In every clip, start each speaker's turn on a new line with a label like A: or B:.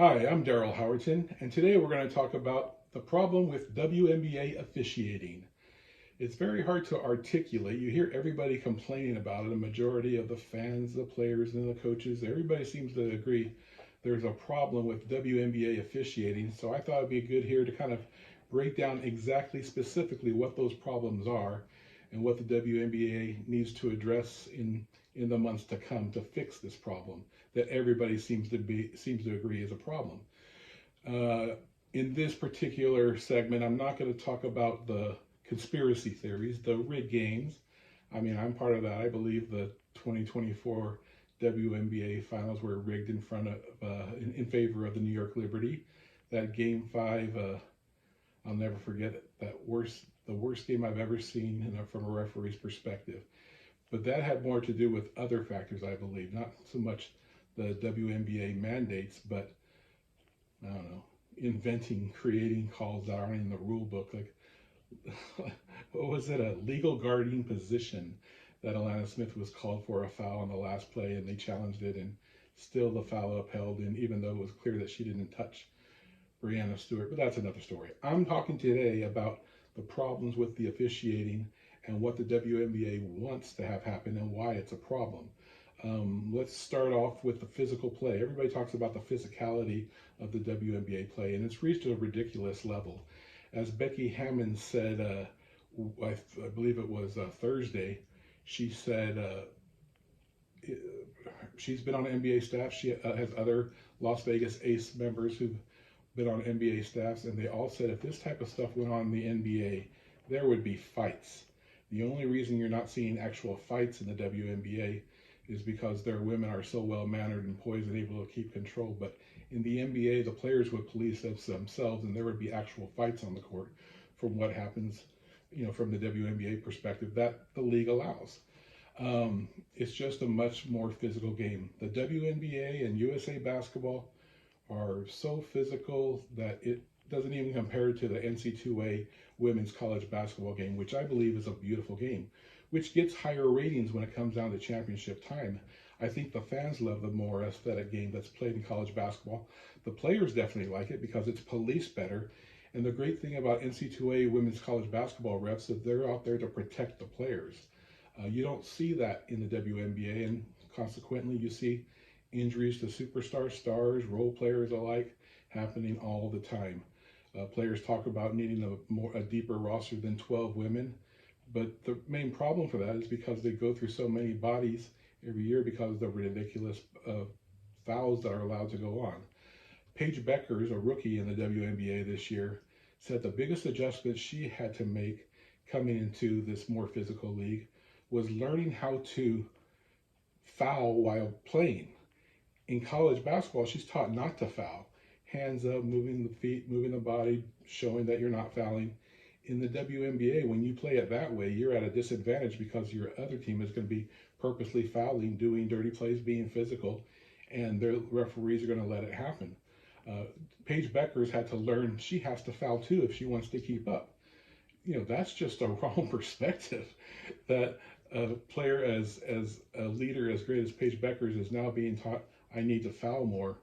A: Hi, I'm Daryl Howerton, and today we're going to talk about the problem with WNBA officiating. It's very hard to articulate. You hear everybody complaining about it. A majority of the fans, the players, and the coaches, everybody seems to agree there's a problem with WNBA officiating. So I thought it'd be good here to kind of break down exactly specifically what those problems are and what the WNBA needs to address in the months to come to fix this problem that everybody seems to agree is a problem. Uh, in this particular segment, I'm not going to talk about the conspiracy theories, the rigged games. I mean, I'm part of that. I believe the 2024 WNBA finals were rigged in favor of the New York Liberty. That Game 5, I'll never forget it. The worst game I've ever seen from a referee's perspective. But that had more to do with other factors, I believe, not so much the WNBA mandates, but I don't know, creating calls that aren't in the rule book. Like, what was it? A legal guarding position that Alana Smith was called for a foul on the last play, and they challenged it, and still the foul upheld, and even though it was clear that she didn't touch Brianna Stewart, but that's another story. I'm talking today about the problems with the officiating and what the WNBA wants to have happen and why it's a problem. Let's start off with the physical play. Everybody talks about the physicality of the WNBA play, and it's reached a ridiculous level. As Becky Hammond said, I believe it was Thursday, she said she's been on NBA staff. She has other Las Vegas Ace members who've been on NBA staffs, and they all said if this type of stuff went on in the NBA, there would be fights. The only reason you're not seeing actual fights in the WNBA is because their women are so well mannered and poised and able to keep control. But in the NBA, the players would police themselves, and there would be actual fights on the court. From what happens, from the WNBA perspective, that the league allows. It's just a much more physical game. The WNBA and USA Basketball are so physical that it doesn't even compare to the NC2A women's college basketball game, which I believe is a beautiful game, which gets higher ratings when it comes down to championship time. I think the fans love the more aesthetic game that's played in college basketball. The players definitely like it because it's policed better. And the great thing about NC2A women's college basketball refs is they're out there to protect the players. You don't see that in the WNBA, and consequently you see injuries to superstar stars, role players alike, happening all the time. Players talk about needing a deeper roster than 12 women, but the main problem for that is because they go through so many bodies every year because of the ridiculous fouls that are allowed to go on. Paige Beckers, a rookie in the WNBA this year, said the biggest adjustment she had to make coming into this more physical league was learning how to foul while playing. In college basketball, she's taught not to foul. Hands up, moving the feet, moving the body, showing that you're not fouling. In the WNBA, when you play it that way, you're at a disadvantage because your other team is going to be purposely fouling, doing dirty plays, being physical, and their referees are going to let it happen. Paige Beckers had to learn she has to foul too if she wants to keep up. That's just a wrong perspective. That a player as a leader as great as Paige Beckers is now being taught, I need to foul more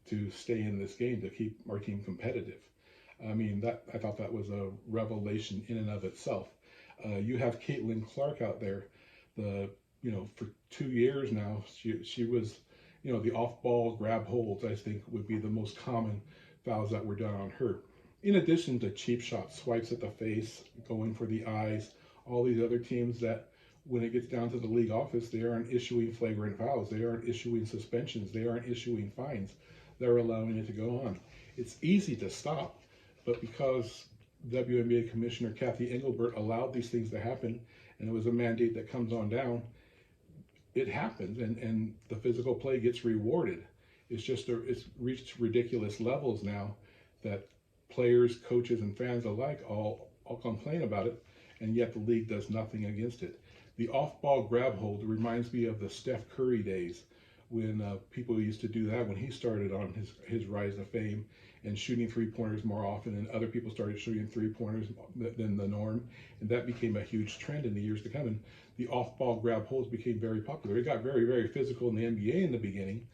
A: to stay in this game to keep our team competitive. I mean, I thought that was a revelation in and of itself. You have Caitlin Clark out there. For 2 years now, she was, the off-ball grab holds, I think, would be the most common fouls that were done on her. In addition to cheap shots, swipes at the face, going for the eyes, all these other teams that when it gets down to the league office, they aren't issuing flagrant fouls. They aren't issuing suspensions. They aren't issuing fines. They're allowing it to go on. It's easy to stop, but because WNBA Commissioner Kathy Engelbert allowed these things to happen, and it was a mandate that comes on down, it happens, and the physical play gets rewarded. It's reached ridiculous levels now that players, coaches, and fans alike all complain about it, and yet the league does nothing against it. The off-ball grab hold reminds me of the Steph Curry days when people used to do that when he started on his rise to fame and shooting three-pointers more often, and other people started shooting three-pointers than the norm, and that became a huge trend in the years to come. And the off-ball grab holds became very popular. It got very, very physical in the NBA in the beginning,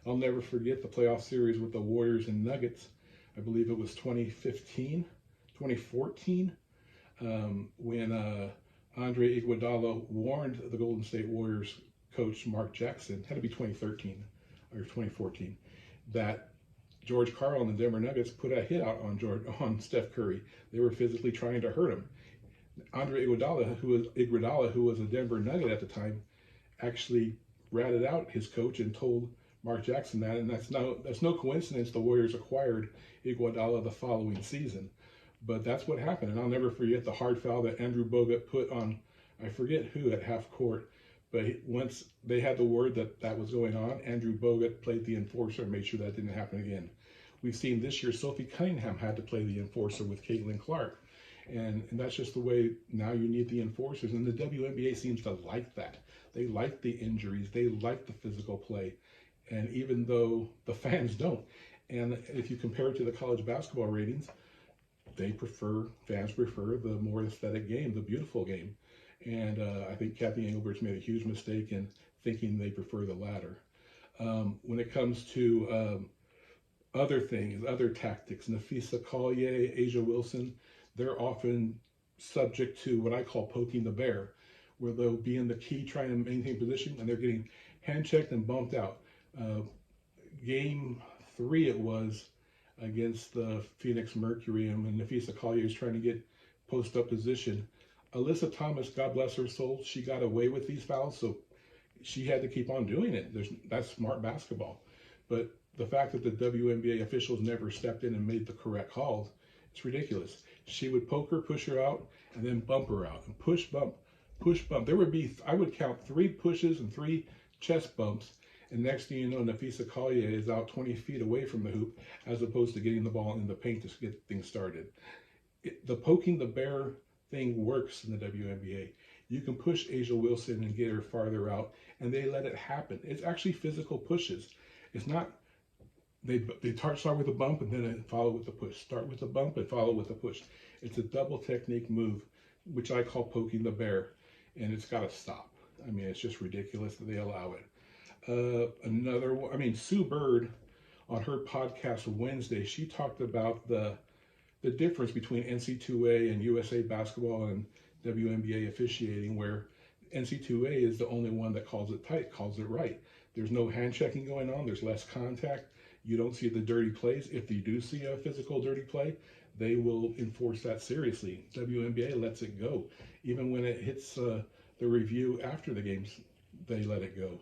A: I'll never forget the playoff series with the Warriors and Nuggets. I believe it was 2015, 2014, when Andre Iguodala warned the Golden State Warriors coach Mark Jackson, had to be 2013 or 2014, that George Karl and the Denver Nuggets put a hit out on Steph Curry. They were physically trying to hurt him. Andre Iguodala, who was a Denver Nugget at the time, actually ratted out his coach and told Mark Jackson that, and that's no coincidence the Warriors acquired Iguodala the following season. But that's what happened, and I'll never forget the hard foul that Andrew Bogut put on, I forget who, at half court. But once they had the word that that was going on, Andrew Bogut played the enforcer and made sure that didn't happen again. We've seen this year Sophie Cunningham had to play the enforcer with Caitlin Clark. And that's just the way now you need the enforcers. And the WNBA seems to like that. They like the injuries. They like the physical play. And even though the fans don't. And if you compare it to the college basketball ratings, fans prefer the more aesthetic game, the beautiful game. And I think Kathy Englebert's made a huge mistake in thinking they prefer the latter. When it comes to other things, other tactics, Nafisa Collier, Asia Wilson, they're often subject to what I call poking the bear, where they'll be in the key trying to maintain position and they're getting hand checked and bumped out. Game 3 it was against the Phoenix Mercury, and when Nafisa Collier is trying to get post-up position, Alyssa Thomas, God bless her soul, she got away with these fouls, so she had to keep on doing it. That's smart basketball. But the fact that the WNBA officials never stepped in and made the correct calls, it's ridiculous. She would poke her, push her out, and then bump her out. And push, bump, push, bump. There would be, I would count 3 pushes and 3 chest bumps. And next thing you know, Nafisa Collier is out 20 feet away from the hoop, as opposed to getting the ball in the paint to get things started. The poking the bear thing works in the WNBA. You can push Asia Wilson and get her farther out, and they let it happen. It's actually physical pushes. It's not, they start with a bump and then follow with the push. Start with a bump and follow with a push. It's a double technique move, which I call poking the bear, and it's got to stop. I mean, it's just ridiculous that they allow it. Sue Bird, on her podcast Wednesday, she talked about the difference between NC2A and USA basketball and WNBA officiating, where NC2A is the only one that calls it tight, calls it right. There's no hand checking going on. There's less contact. You don't see the dirty plays. If you do see a physical dirty play, they will enforce that seriously. WNBA lets it go. Even when it hits the review after the games, they let it go.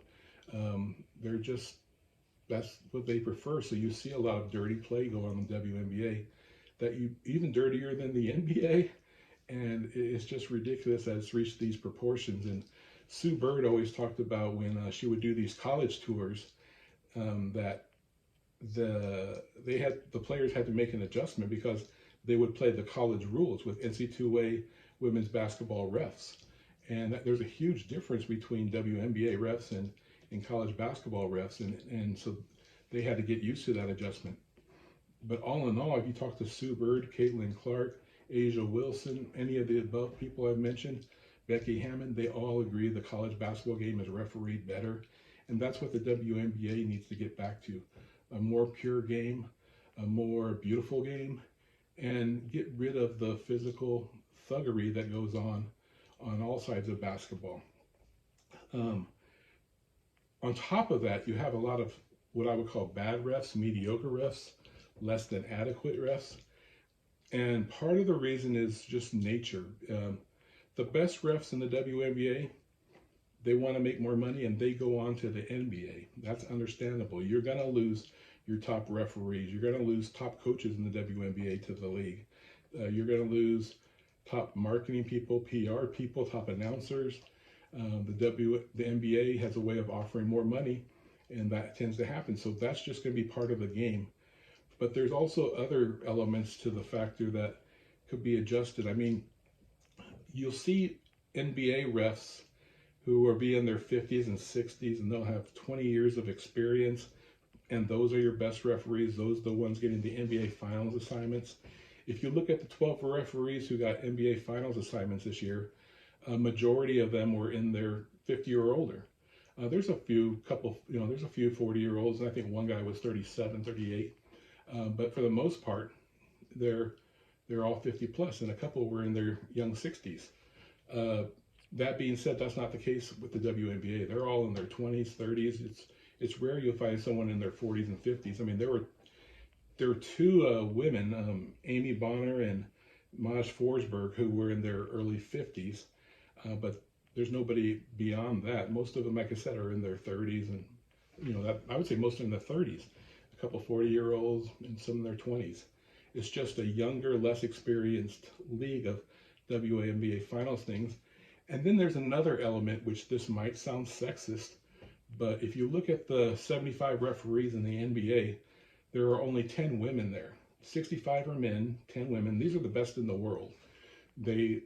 A: That's what they prefer. So you see a lot of dirty play go on in the WNBA, that you even dirtier than the NBA. And it's just ridiculous that it's reached these proportions. And Sue Bird always talked about when she would do these college tours, that the players had to make an adjustment because they would play the college rules with NC2A women's basketball refs. And there's a huge difference between WNBA refs and college basketball refs. And so they had to get used to that adjustment. But all in all, if you talk to Sue Bird, Caitlin Clark, Asia Wilson, any of the above people I've mentioned, Becky Hammond, they all agree the college basketball game is refereed better. And that's what the WNBA needs to get back to. A more pure game, a more beautiful game, and get rid of the physical thuggery that goes on all sides of basketball. On top of that, you have a lot of what I would call bad refs, mediocre refs, less than adequate refs. And part of the reason is just nature. The best refs in the WNBA, they want to make more money and they go on to the NBA. That's understandable. You're going to lose your top referees. You're going to lose top coaches in the WNBA to the league. You're going to lose top marketing people, PR people, top announcers. The NBA has a way of offering more money, and that tends to happen. So that's just going to be part of the game. But there's also other elements to the factor that could be adjusted. I mean, you'll see NBA refs who will be in their 50s and 60s, and they'll have 20 years of experience, and those are your best referees. Those are the ones getting the NBA Finals assignments. If you look at the 12 referees who got NBA Finals assignments this year, a majority of them were in their 50 or older. There's a few couple, there's a few 40-year-olds, and I think one guy was 37, 38. But for the most part, they're they're all 50 plus, and a couple were in their young 60s. Uh, that being said, that's not the case with the WNBA. They're all in their 20s, 30s. It's rare you'll find someone in their 40s and 50s. I mean, there were two women, Amy Bonner and Maj Forsberg, who were in their early 50s, but there's nobody beyond that. Most of them, like I said, are in their 30s, and that I would say most are in their 30s. A couple 40-year-olds and some in their 20s. It's just a younger, less experienced league of WNBA finals things. And then there's another element, which this might sound sexist, but if you look at the 75 referees in the NBA, there are only 10 women there. 65 are men, 10 women. These are the best in the world. They,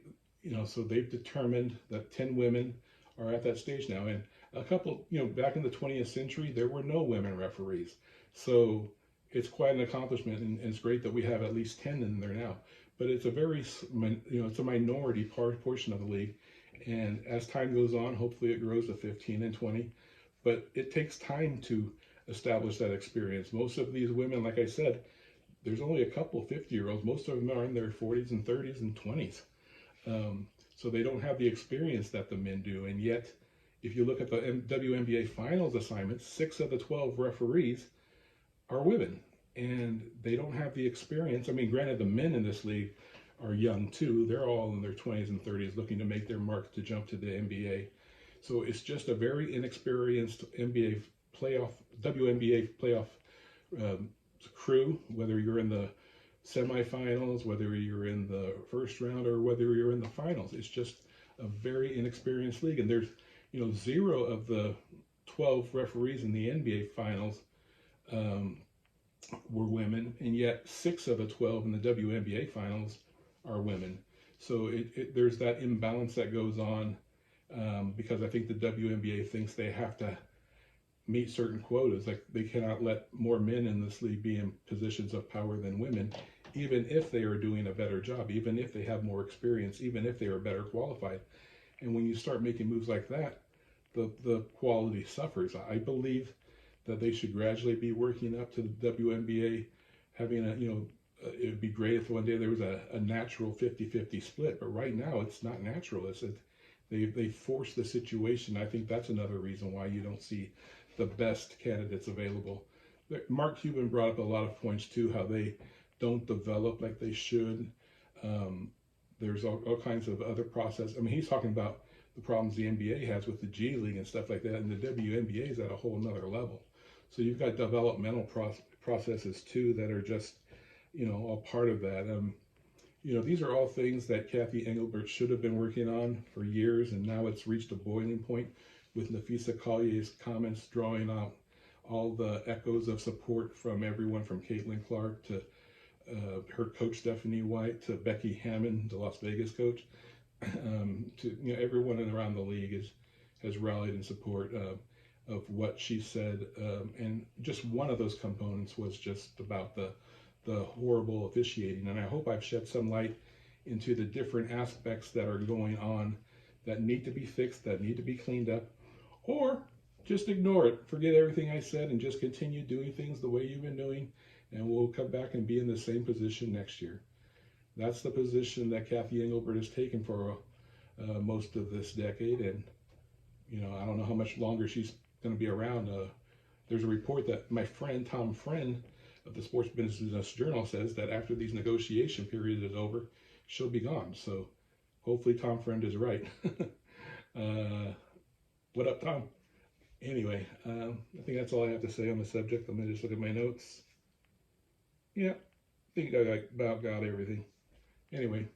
A: so they've determined that 10 women are at that stage now. And a couple, back in the 20th century, there were no women referees. So it's quite an accomplishment, and it's great that we have at least 10 in there now. But it's a very, it's a minority portion of the league. And as time goes on, hopefully it grows to 15 and 20. But it takes time to establish that experience. Most of these women, like I said, there's only a couple 50-year-olds. Most of them are in their 40s and 30s and 20s. So they don't have the experience that the men do. And yet, if you look at the WNBA finals assignments, 6 of the 12 referees are women. And they don't have the experience. I mean, granted, the men in this league are young too. They're all in their 20s and 30s looking to make their mark to jump to the NBA. So it's just a very inexperienced WNBA playoff crew, whether you're in the semifinals, whether you're in the first round, or whether you're in the finals. It's just a very inexperienced league. And there's, 0 of the 12 referees in the NBA finals were women, and yet 6 of the 12 in the WNBA finals are women. So there's that imbalance that goes on because I think the WNBA thinks they have to meet certain quotas. Like they cannot let more men in this league be in positions of power than women, even if they are doing a better job, even if they have more experience, even if they are better qualified. And when you start making moves like that, the quality suffers. I believe that they should gradually be working up to the WNBA having it would be great if one day there was a natural 50-50 split, but right now it's not natural. They force the situation. I think that's another reason why you don't see the best candidates available. Mark Cuban brought up a lot of points too, how they don't develop like they should. There's all kinds of other process. I mean, he's talking about the problems the NBA has with the G League and stuff like that, and the WNBA is at a whole nother level. So you've got developmental processes too that are just, all part of that. These are all things that Kathy Engelbert should have been working on for years, and now it's reached a boiling point with Nafisa Collier's comments drawing out all the echoes of support from everyone from Caitlin Clark to her coach Stephanie White to Becky Hammond, the Las Vegas coach, to everyone around the league has rallied in support of what she said, and just one of those components was just about the horrible officiating. And I hope I've shed some light into the different aspects that are going on that need to be fixed, that need to be cleaned up, or just ignore it, forget everything I said, and just continue doing things the way you've been doing, and we'll come back and be in the same position next year. That's the position that Kathy Engelbert has taken for most of this decade, and I don't know how much longer she's going to be around. There's a report that my friend Tom Friend of the Sports Business Journal says that after these negotiation period is over, she'll be gone. So hopefully Tom Friend is right. What up, Tom? Anyway, I think that's all I have to say on the subject. I'm going to just look at my notes. Yeah, I think I about got everything. Anyway,